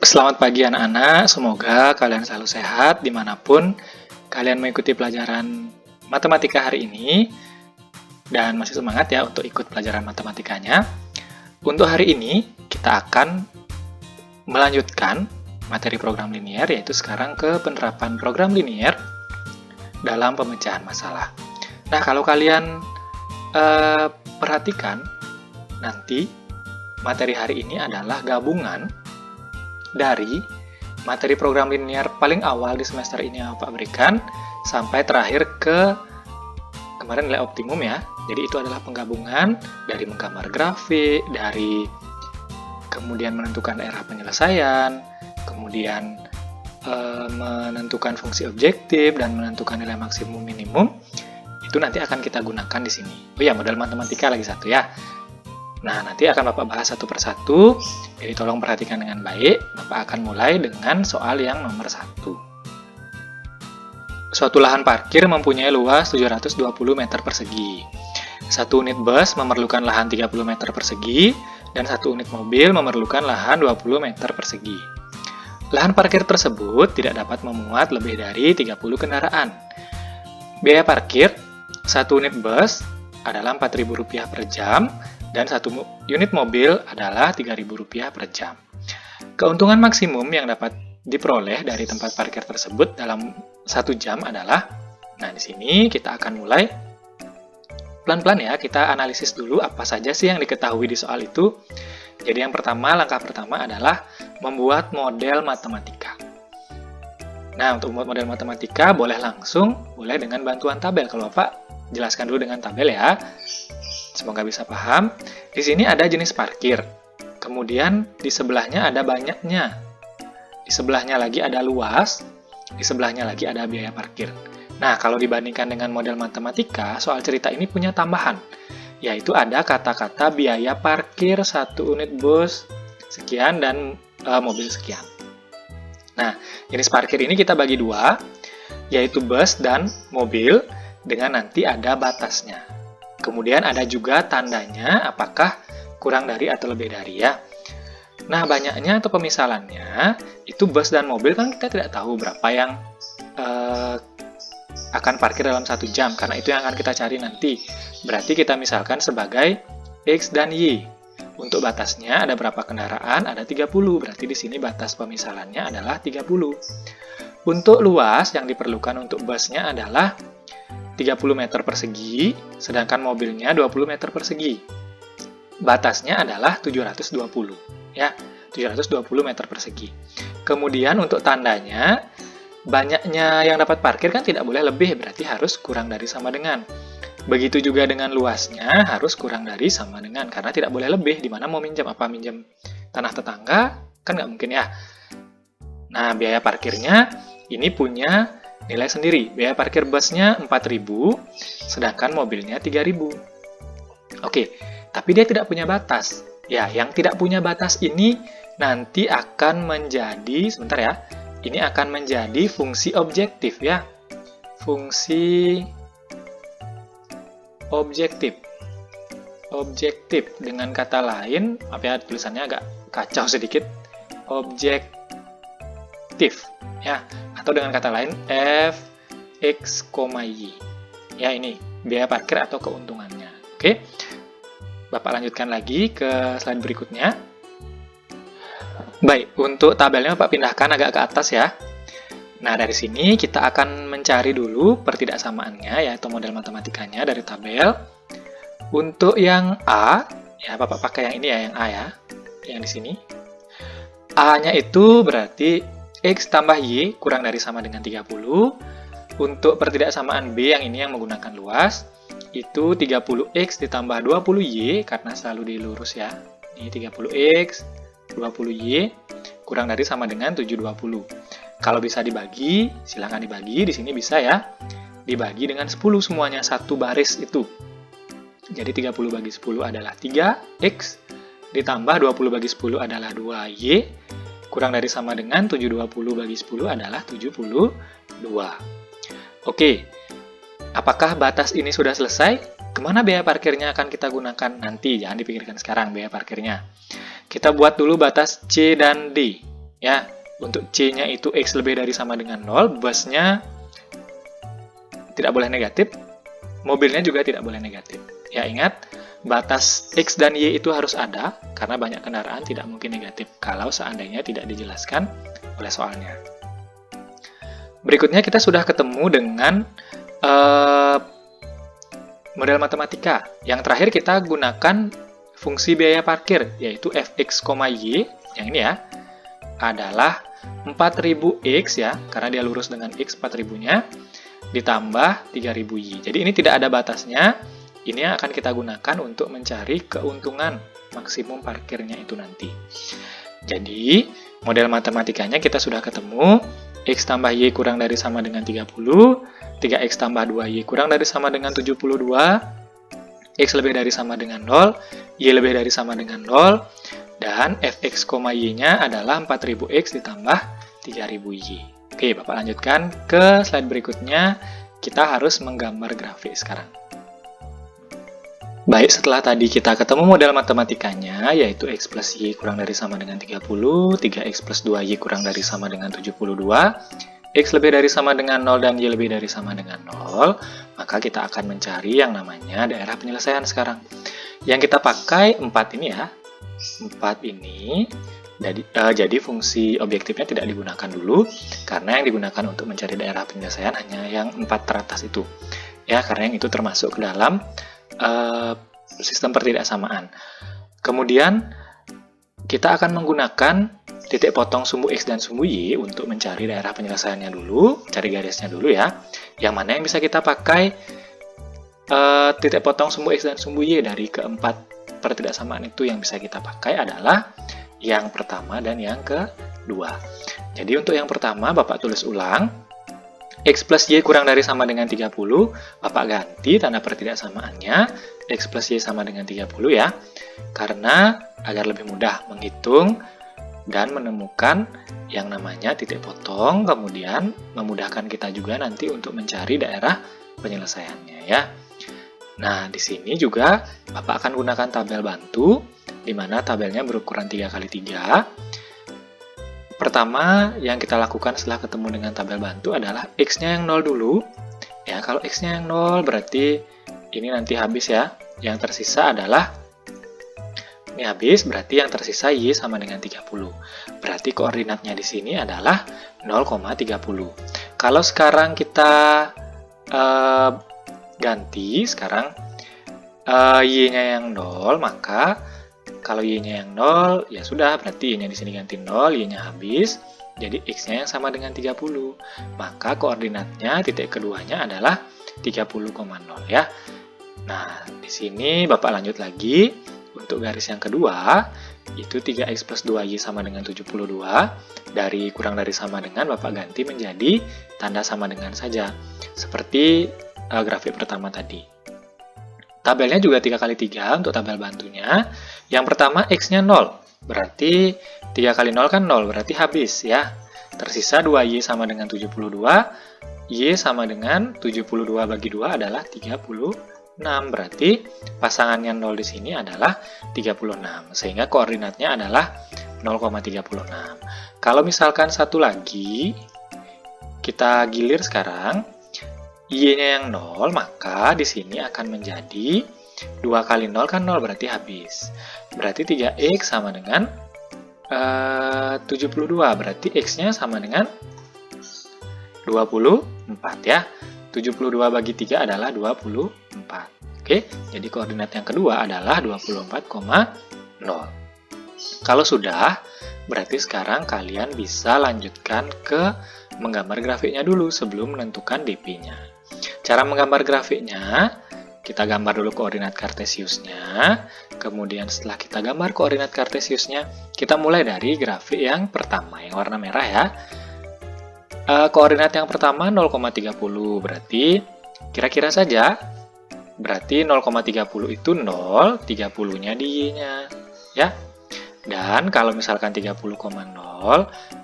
Selamat pagi anak-anak, semoga kalian selalu sehat dimanapun kalian mengikuti pelajaran matematika hari ini dan masih semangat ya untuk ikut pelajaran matematikanya. Untuk hari ini kita akan melanjutkan materi program linier, yaitu sekarang ke penerapan program linier dalam pemecahan masalah. Nah, kalau kalian perhatikan, nanti materi hari ini adalah gabungan dari materi program linier paling awal di semester ini yang Bapak berikan sampai terakhir ke kemarin nilai optimum ya. Jadi itu adalah penggabungan dari menggambar grafik, dari kemudian menentukan daerah penyelesaian, kemudian menentukan fungsi objektif dan menentukan nilai maksimum minimum. Itu nanti akan kita gunakan di sini. Oh ya, model matematika lagi satu ya. Nah, nanti akan Bapak bahas satu persatu, jadi tolong perhatikan dengan baik. Bapak akan mulai dengan soal yang nomor 1. Suatu lahan parkir mempunyai luas 720 meter persegi. Satu unit bus memerlukan lahan 30 meter persegi, dan satu unit mobil memerlukan lahan 20 meter persegi. Lahan parkir tersebut tidak dapat memuat lebih dari 30 kendaraan. Biaya parkir satu unit bus adalah Rp4.000 per jam, dan satu unit mobil adalah Rp3.000 per jam. Keuntungan maksimum yang dapat diperoleh dari tempat parkir tersebut dalam 1 jam adalah, nah di sini kita akan mulai pelan-pelan ya, kita analisis dulu apa saja sih yang diketahui di soal itu. Jadi yang pertama, langkah pertama adalah membuat model matematika. Nah, untuk membuat model matematika boleh langsung, boleh dengan bantuan tabel. Kalau Bapak jelaskan dulu dengan tabel ya. Semoga bisa paham. Di sini ada jenis parkir. Kemudian di sebelahnya ada banyaknya. Di sebelahnya lagi ada luas. Di sebelahnya lagi ada biaya parkir. Nah, kalau dibandingkan dengan model matematika, soal cerita ini punya tambahan. Yaitu ada kata-kata biaya parkir satu unit bus sekian dan mobil sekian. Nah, jenis parkir ini kita bagi dua, yaitu bus dan mobil, dengan nanti ada batasnya. Kemudian ada juga tandanya apakah kurang dari atau lebih dari ya. Nah, banyaknya atau pemisalannya, itu bus dan mobil kan kita tidak tahu berapa yang akan parkir dalam 1 jam, karena itu yang akan kita cari nanti. Berarti kita misalkan sebagai X dan Y. Untuk batasnya ada berapa kendaraan? Ada 30, berarti di sini batas pemisalannya adalah 30. Untuk luas yang diperlukan untuk busnya adalah 30 meter persegi, sedangkan mobilnya 20 meter persegi. Batasnya adalah 720, ya, 720 meter persegi. Kemudian untuk tandanya, banyaknya yang dapat parkir kan tidak boleh lebih, berarti harus kurang dari sama dengan. Begitu juga dengan luasnya, harus kurang dari sama dengan, karena tidak boleh lebih, di mana mau minjam apa? Minjam tanah tetangga? Kan nggak mungkin ya. Nah, biaya parkirnya ini punya nilai sendiri. Biaya parkir busnya 4.000, sedangkan mobilnya 3.000. Oke, tapi dia tidak punya batas. Ya, yang tidak punya batas ini nanti akan menjadi, sebentar ya, ini akan menjadi fungsi objektif ya. Fungsi objektif. Objektif, dengan kata lain, maaf ya tulisannya agak kacau sedikit. Objektif, ya. Atau dengan kata lain f, x, y. Ya, ini biaya parkir atau keuntungannya. Oke. Bapak lanjutkan lagi ke slide berikutnya. Baik, untuk tabelnya Bapak pindahkan agak ke atas ya. Nah, dari sini kita akan mencari dulu pertidaksamaannya, yaitu model matematikanya dari tabel. Untuk yang A, ya Bapak pakai yang ini ya, yang A ya. Yang di sini. A-nya itu berarti X tambah Y kurang dari sama dengan 30. Untuk pertidaksamaan B yang ini yang menggunakan luas, itu 30X ditambah 20Y, karena selalu dilurus ya. Ini 30X, 20Y, kurang dari sama dengan 720. Kalau bisa dibagi, silahkan dibagi. Di sini bisa ya. Dibagi dengan 10 semuanya, satu baris itu. Jadi 30 bagi 10 adalah 3X, ditambah 20 bagi 10 adalah 2Y, kurang dari sama dengan 720 bagi 10 adalah 72. Oke, apakah batas ini sudah selesai? Kemana biaya parkirnya akan kita gunakan nanti? Jangan dipikirkan sekarang biaya parkirnya. Kita buat dulu batas C dan D. Ya, untuk C-nya itu X lebih dari sama dengan 0, busnya tidak boleh negatif, mobilnya juga tidak boleh negatif. Ya, ingat, batas X dan Y itu harus ada, karena banyak kendaraan tidak mungkin negatif kalau seandainya tidak dijelaskan oleh soalnya. Berikutnya kita sudah ketemu dengan model matematika. Yang terakhir kita gunakan fungsi biaya parkir, yaitu fx, y, yang ini ya, adalah 4000x ya, karena dia lurus dengan x 4000-nya, ditambah 3000y. Jadi ini tidak ada batasnya, ini yang akan kita gunakan untuk mencari keuntungan maksimum parkirnya itu nanti. Jadi, model matematikanya kita sudah ketemu, x tambah y kurang dari sama dengan 30, 3x tambah 2y kurang dari sama dengan 72, x lebih dari sama dengan 0, y lebih dari sama dengan 0, dan fx, y-nya adalah 4000x ditambah 3000y. Oke, Bapak lanjutkan ke slide berikutnya. Kita harus menggambar grafik sekarang. Baik, setelah tadi kita ketemu model matematikanya, yaitu x plus y kurang dari sama dengan 30, 3x plus 2y kurang dari sama dengan 72, x lebih dari sama dengan 0 dan y lebih dari sama dengan 0, maka kita akan mencari yang namanya daerah penyelesaian sekarang. Yang kita pakai 4 ini ya. 4 ini, jadi fungsi objektifnya tidak digunakan dulu, karena yang digunakan untuk mencari daerah penyelesaian hanya yang 4 teratas itu. Ya, karena yang itu termasuk ke dalam sistem pertidaksamaan. Kemudian, kita akan menggunakan titik potong sumbu X dan sumbu Y untuk mencari daerah penyelesaiannya dulu, cari garisnya dulu ya. Yang mana yang bisa kita pakai titik potong sumbu X dan sumbu Y dari keempat pertidaksamaan itu yang bisa kita pakai adalah yang pertama dan yang kedua. Jadi untuk yang pertama, Bapak tulis ulang. X plus Y kurang dari sama dengan 30, Bapak ganti tanda pertidaksamaannya, X plus Y sama dengan 30 ya, karena agar lebih mudah menghitung dan menemukan yang namanya titik potong, kemudian memudahkan kita juga nanti untuk mencari daerah penyelesaiannya ya. Nah, di sini juga Bapak akan gunakan tabel bantu, di mana tabelnya berukuran 3x3. Pertama, yang kita lakukan setelah ketemu dengan tabel bantu adalah X-nya yang 0 dulu. Ya, kalau X-nya yang 0 berarti ini nanti habis ya. Yang tersisa adalah, ini habis, berarti yang tersisa Y sama dengan 30. Berarti koordinatnya di sini adalah 0,30. Kalau sekarang kita ganti, sekarang Y-nya yang 0, maka kalau Y-nya yang 0, ya sudah, berarti Y-nya di sini ganti 0, Y-nya habis, jadi X-nya yang sama dengan 30. Maka koordinatnya titik keduanya adalah 30,0 ya. Nah, di sini Bapak lanjut lagi. Untuk garis yang kedua, itu 3X plus 2Y sama dengan 72. Dari kurang dari sama dengan, Bapak ganti menjadi tanda sama dengan saja. Seperti grafik pertama tadi. Tabelnya juga 3x3 untuk tabel bantunya. Yang pertama X-nya 0, berarti 3 kali 0 kan 0, berarti habis ya. Tersisa 2Y sama dengan 72, Y sama dengan 72 bagi 2 adalah 36, berarti pasangannya 0 di sini adalah 36, sehingga koordinatnya adalah 0,36. Kalau misalkan satu lagi, kita gilir sekarang, Y-nya yang 0, maka di sini akan menjadi 2 kali 0 kan 0, berarti habis. Berarti 3X sama dengan 72, berarti X-nya sama dengan 24 ya. 72 bagi 3 adalah 24. Oke, jadi koordinat yang kedua adalah 24,0. Kalau sudah, berarti sekarang kalian bisa lanjutkan ke menggambar grafiknya dulu sebelum menentukan DP-nya. Cara menggambar grafiknya, kita gambar dulu koordinat kartesiusnya, kemudian setelah kita gambar koordinat kartesiusnya, kita mulai dari grafik yang pertama, yang warna merah ya. Koordinat yang pertama 0,30, berarti kira-kira saja, berarti 0,30 itu 0, 30-nya di Y-nya, ya. Dan kalau misalkan 30,0,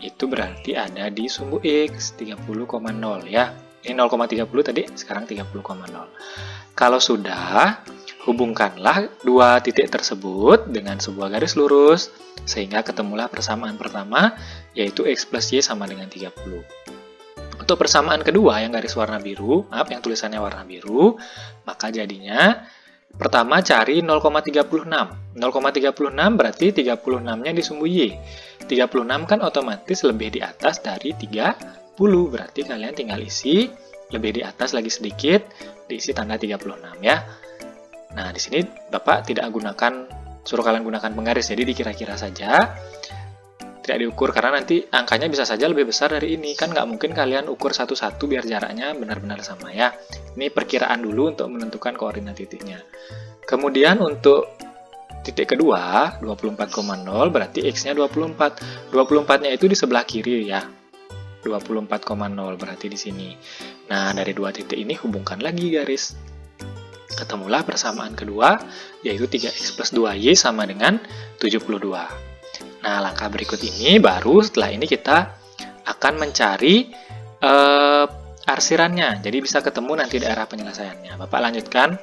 itu berarti ada di sumbu X, 30,0 ya. Ini 0,30 tadi, sekarang 30,0. Kalau sudah, Hubungkanlah dua titik tersebut dengan sebuah garis lurus, sehingga ketemulah persamaan pertama, yaitu X plus Y sama dengan 30. Untuk persamaan kedua yang garis warna biru, yang tulisannya warna biru, maka jadinya pertama cari 0,36. 0,36 berarti 36-nya di sumbu Y. 36 kan otomatis lebih di atas dari 30, berarti kalian tinggal isi lebih di atas lagi sedikit, diisi tanda 36 ya. Nah, di sini Bapak tidak suruh kalian gunakan penggaris, jadi dikira-kira saja, tidak diukur, karena nanti angkanya bisa saja lebih besar dari ini, kan nggak mungkin kalian ukur satu-satu biar jaraknya benar-benar sama ya. Ini perkiraan dulu untuk menentukan koordinat titiknya. Kemudian untuk titik kedua, 24,0 berarti X-nya 24. 24-nya itu di sebelah kiri ya. 24,0 berarti di sini. Nah, dari dua titik ini hubungkan lagi garis. Ketemulah persamaan kedua, yaitu 3X plus 2Y sama dengan 72. Nah, langkah berikut ini baru setelah ini kita akan mencari arsirannya. Jadi bisa ketemu nanti daerah penyelesaiannya. Bapak lanjutkan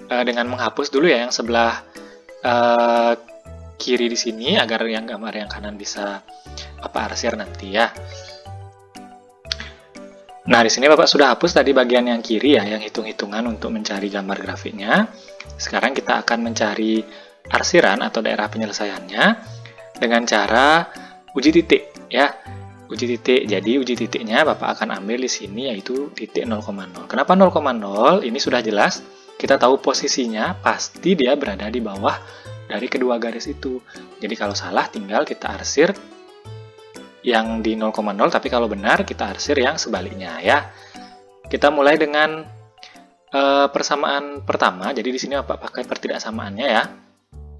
dengan menghapus dulu ya yang sebelah kiri di sini, agar yang gambar yang kanan bisa arsir nanti ya. Nah, di sini Bapak sudah hapus tadi bagian yang kiri ya, yang hitung-hitungan untuk mencari gambar grafiknya. Sekarang kita akan mencari arsiran atau daerah penyelesaiannya dengan cara uji titik ya. Uji titik. Jadi uji titiknya Bapak akan ambil di sini yaitu titik 0,0. Kenapa 0,0? Ini sudah jelas. Kita tahu posisinya pasti dia berada di bawah dari kedua garis itu. Jadi kalau salah tinggal kita arsir yang di 0,0, tapi kalau benar kita arsir yang sebaliknya ya. Kita mulai dengan persamaan pertama. Jadi di sini Bapak pakai pertidaksamaannya ya.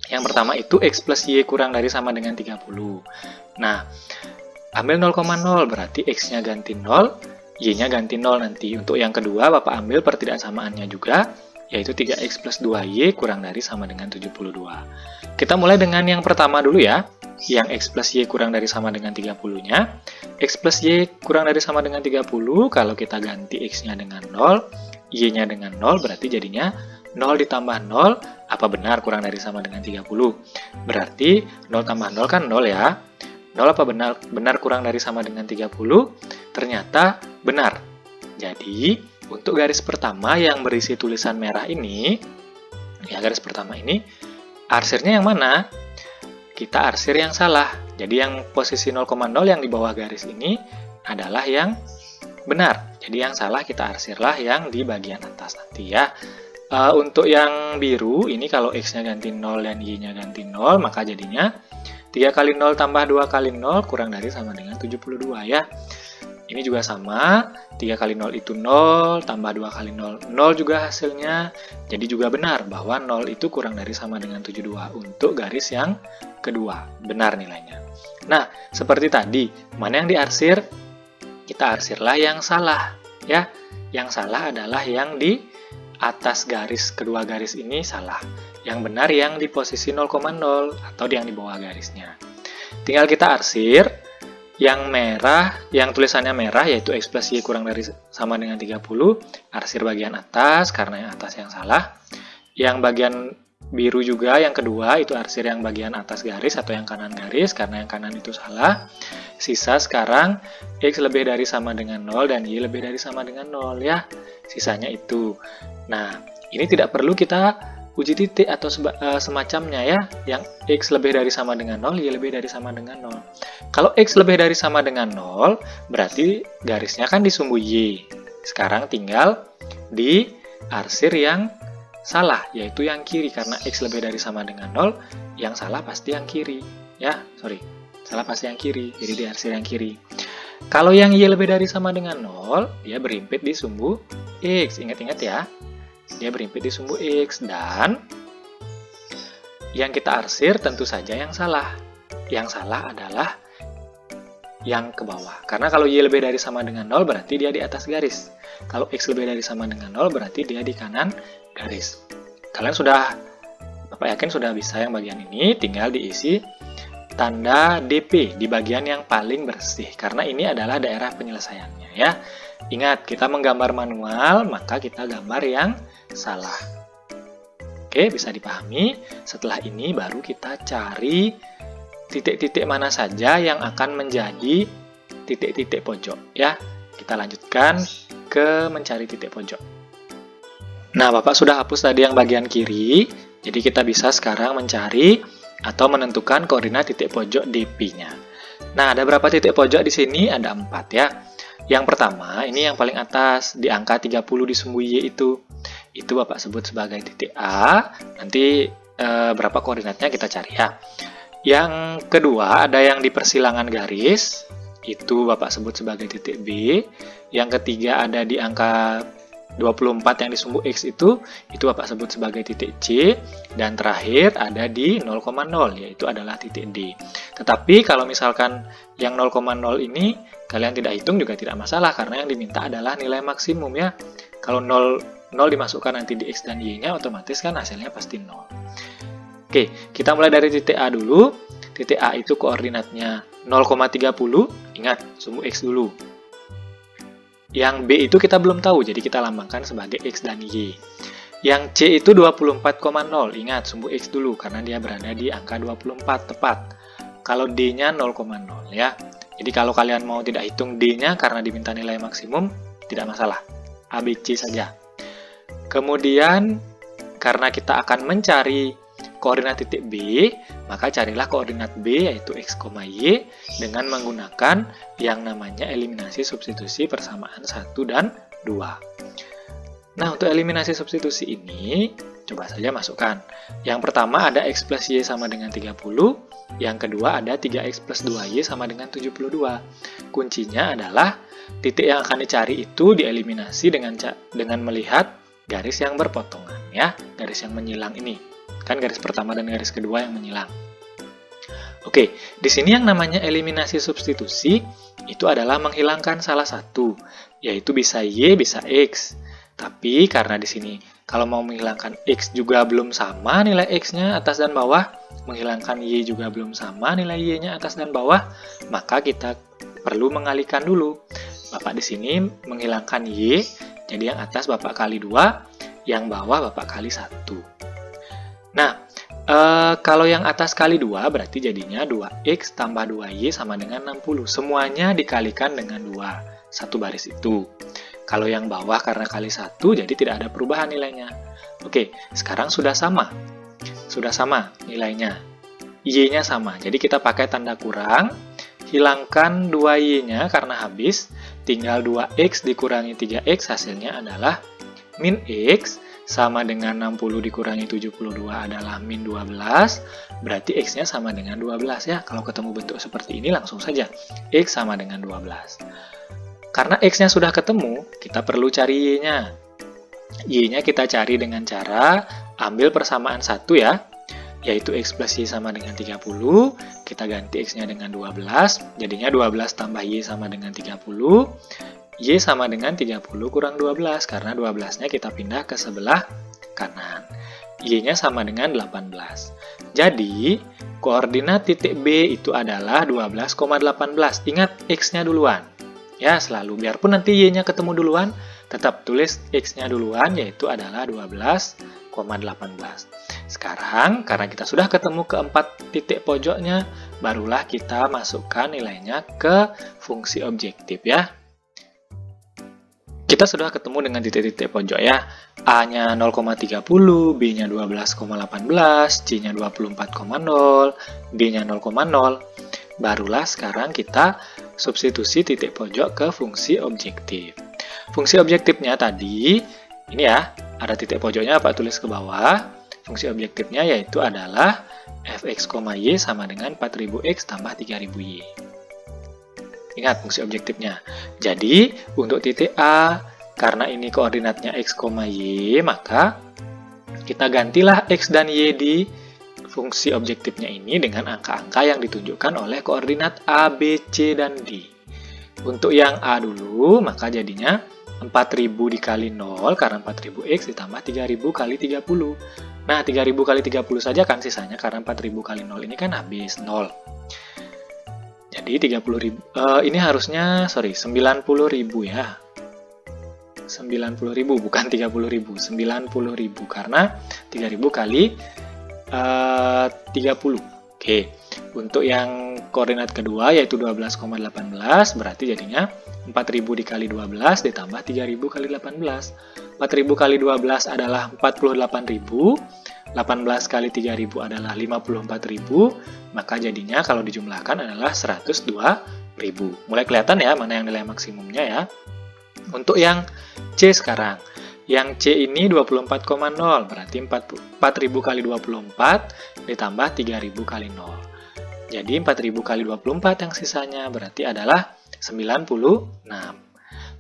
Yang pertama itu X plus Y kurang dari sama dengan 30. Nah, ambil 0,0 berarti X-nya ganti 0, Y-nya ganti 0 nanti. Untuk yang kedua Bapak ambil pertidaksamaannya juga, yaitu 3X plus 2Y kurang dari sama dengan 72. Kita mulai dengan yang pertama dulu ya. Yang X plus Y kurang dari sama dengan 30-nya. X plus Y kurang dari sama dengan 30, kalau kita ganti X-nya dengan 0, Y-nya dengan 0, berarti jadinya 0 ditambah 0, apa benar kurang dari sama dengan 30? Berarti 0 tambah 0 kan 0 ya. 0 apa benar kurang dari sama dengan 30? Ternyata benar. Jadi, untuk garis pertama yang berisi tulisan merah ini, ya garis pertama ini, arsirnya yang mana? Kita arsir yang salah. Jadi yang posisi 0,0 yang di bawah garis ini adalah yang benar. Jadi yang salah kita arsirlah yang di bagian atas nanti ya. Untuk yang biru, ini kalau X-nya ganti 0 dan Y-nya ganti 0, maka jadinya 3 kali 0 tambah 2 kali 0 kurang dari sama dengan 72 ya. Ini juga sama, 3 kali 0 itu 0, tambah 2 kali 0, 0 juga hasilnya. Jadi juga benar bahwa 0 itu kurang dari sama dengan 72 untuk garis yang kedua. Benar nilainya. Nah, seperti tadi, mana yang diarsir? Kita arsirlah yang salah. Ya, yang salah adalah yang di atas garis, kedua garis ini salah. Yang benar yang di posisi 0,0 atau yang di bawah garisnya. Tinggal kita arsir. Yang merah, yang tulisannya merah yaitu X plus Y kurang dari sama dengan 30, arsir bagian atas karena yang atas yang salah. Yang bagian biru juga yang kedua itu arsir yang bagian atas garis atau yang kanan garis karena yang kanan itu salah. Sisa sekarang X lebih dari sama dengan 0 dan Y lebih dari sama dengan 0 ya. Sisanya itu. Nah, ini tidak perlu kita uji titik atau semacamnya ya, yang X lebih dari sama dengan 0, Y lebih dari sama dengan 0. Kalau X lebih dari sama dengan 0, berarti garisnya kan di sumbu Y. Sekarang tinggal di arsir yang salah, yaitu yang kiri, karena X lebih dari sama dengan 0, yang salah pasti yang kiri. Ya, salah pasti yang kiri, jadi di arsir yang kiri. Kalau yang Y lebih dari sama dengan 0, dia berhimpit di sumbu X, ingat-ingat ya. Dia berhimpit di sumbu X, dan yang kita arsir tentu saja yang salah. Yang salah adalah yang ke bawah. Karena kalau Y lebih dari sama dengan 0 berarti dia di atas garis. Kalau X lebih dari sama dengan 0 berarti dia di kanan garis. Kalian sudah, Bapak yakin sudah bisa yang bagian ini, tinggal diisi tanda DP di bagian yang paling bersih. Karena ini adalah daerah penyelesaiannya ya. Ingat, kita menggambar manual, maka kita gambar yang salah. Oke, bisa dipahami. Setelah ini baru kita cari titik-titik mana saja yang akan menjadi titik-titik pojok ya. Kita lanjutkan ke mencari titik pojok. Nah, Bapak sudah hapus tadi yang bagian kiri. Jadi kita bisa sekarang mencari atau menentukan koordinat titik pojok DP-nya. Nah, ada berapa titik pojok di sini? Ada 4 ya. Yang pertama, ini yang paling atas di angka 30 di sumbu Y itu. Itu Bapak sebut sebagai titik A. Nanti berapa koordinatnya kita cari ya. Yang kedua, ada yang di persilangan garis. Itu Bapak sebut sebagai titik B. Yang ketiga, ada di angka 24 yang di sumbu X itu Bapak sebut sebagai titik C. Dan terakhir ada di 0,0, yaitu adalah titik D. Tetapi kalau misalkan yang 0,0 ini kalian tidak hitung juga tidak masalah, karena yang diminta adalah nilai maksimum ya. Kalau 0 dimasukkan nanti di X dan Y-nya, otomatis kan hasilnya pasti 0. Oke, kita mulai dari titik A dulu. Titik A itu koordinatnya 0,30, ingat, sumbu X dulu. Yang B itu kita belum tahu, jadi kita lambangkan sebagai X dan Y. Yang C itu 24,0, ingat, sumbu X dulu, karena dia berada di angka 24, tepat. Kalau D-nya 0,0 ya. Jadi kalau kalian mau tidak hitung D-nya karena diminta nilai maksimum, tidak masalah. A, B, C saja. Kemudian, karena kita akan mencari koordinat titik B, maka carilah koordinat B, yaitu X, Y, dengan menggunakan yang namanya eliminasi substitusi persamaan 1 dan 2. Nah, untuk eliminasi substitusi ini, coba saja masukkan. Yang pertama ada X plus Y sama dengan 30, yang kedua ada 3X plus 2Y sama dengan 72. Kuncinya adalah titik yang akan dicari itu dieliminasi dengan melihat garis yang berpotongan ya, garis yang menyilang ini. Kan garis pertama dan garis kedua yang menyilang. Oke, di sini yang namanya eliminasi substitusi itu adalah menghilangkan salah satu, yaitu bisa Y, bisa X. Tapi karena di sini kalau mau menghilangkan X juga belum sama nilai X-nya atas dan bawah, menghilangkan Y juga belum sama nilai Y-nya atas dan bawah, maka kita perlu mengalihkan dulu. Bapak di sini menghilangkan Y, jadi yang atas Bapak kali 2, yang bawah Bapak kali 1. Nah, kalau yang atas kali 2 berarti jadinya 2X tambah 2Y sama dengan 60. Semuanya dikalikan dengan 2, satu baris itu. Kalau yang bawah karena kali 1, jadi tidak ada perubahan nilainya. Oke, sekarang sudah sama. Sudah sama nilainya. Y-nya sama, jadi kita pakai tanda kurang. Hilangkan 2Y-nya karena habis, tinggal 2X dikurangi 3X, hasilnya adalah min X sama dengan 60 dikurangi 72 adalah min 12, berarti X-nya sama dengan 12 ya. Kalau ketemu bentuk seperti ini langsung saja, X sama dengan 12. Karena X-nya sudah ketemu, kita perlu cari Y-nya. Y-nya kita cari dengan cara ambil persamaan 1 ya, yaitu X plus Y sama dengan 30, kita ganti X-nya dengan 12, jadinya 12 tambah Y sama dengan 30, Y sama dengan 30 kurang 12, karena 12-nya kita pindah ke sebelah kanan. Y-nya sama dengan 18. Jadi, koordinat titik B itu adalah 12,18. Ingat, X-nya duluan. Ya, selalu. Biarpun nanti Y-nya ketemu duluan, tetap tulis X-nya duluan, yaitu adalah 12,18. Sekarang, karena kita sudah ketemu keempat titik pojoknya, barulah kita masukkan nilainya ke fungsi objektif ya. Kita sudah ketemu dengan titik-titik pojok ya. A-nya 0,30, B-nya 12,18, C-nya 24,0, D-nya 0,0. Barulah sekarang kita substitusi titik pojok ke fungsi objektif. Fungsi objektifnya tadi, ini ya, ada titik pojoknya, Pak tulis ke bawah. Fungsi objektifnya yaitu adalah fx, y sama dengan 4000x tambah 3000y. Ingat fungsi objektifnya. Jadi, untuk titik A, karena ini koordinatnya x, y, maka kita gantilah x dan y di fungsi objektifnya ini dengan angka-angka yang ditunjukkan oleh koordinat A, B, C, dan D. Untuk yang A dulu, maka jadinya 4000 dikali 0, karena 4000x ditambah 3000 kali 30. Nah, 3000 kali 30 saja kan sisanya, karena 4000 kali 0 ini kan habis 0. Jadi 30.000, ini harusnya, 90.000 ya. 90.000, bukan 30.000, 90.000 karena 3.000 kali 30. Oke, untuk yang koordinat kedua yaitu 12,18 berarti jadinya 4.000 dikali 12 ditambah 3.000 kali 18. 4.000 kali 12 adalah 48.000, 18 kali 3.000 adalah 54.000, maka jadinya kalau dijumlahkan adalah 102.000. Mulai kelihatan ya mana yang nilai maksimumnya ya. Untuk yang C sekarang. Yang C ini 24,0, berarti 4.000 kali 24 ditambah 3.000 kali 0. Jadi 4.000 kali 24 yang sisanya berarti adalah 96.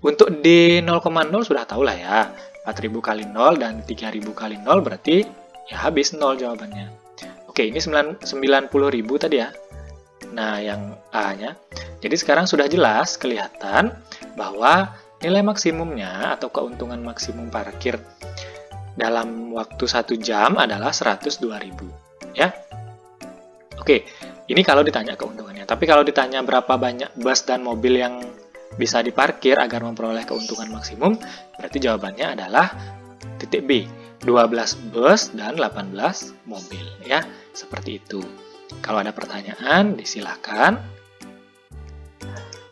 Untuk D 0,0 sudah tahu lah ya. 4.000 kali 0 dan 3.000 kali 0 berarti ya habis 0 jawabannya. Oke, ini 90.000 tadi ya. Nah, yang A-nya. Jadi sekarang sudah jelas kelihatan bahwa nilai maksimumnya atau keuntungan maksimum parkir dalam waktu 1 jam adalah 102.000 ya. Oke, ini kalau ditanya keuntungannya. Tapi kalau ditanya berapa banyak bus dan mobil yang bisa diparkir agar memperoleh keuntungan maksimum, berarti jawabannya adalah titik B, 12 bus dan 18 mobil ya. Seperti itu. Kalau ada pertanyaan, disilahkan.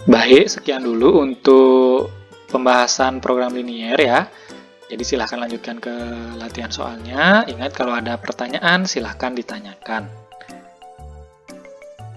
Baik, sekian dulu untuk pembahasan program linier ya. Jadi silahkan lanjutkan ke latihan soalnya. Ingat kalau ada pertanyaan silahkan ditanyakan.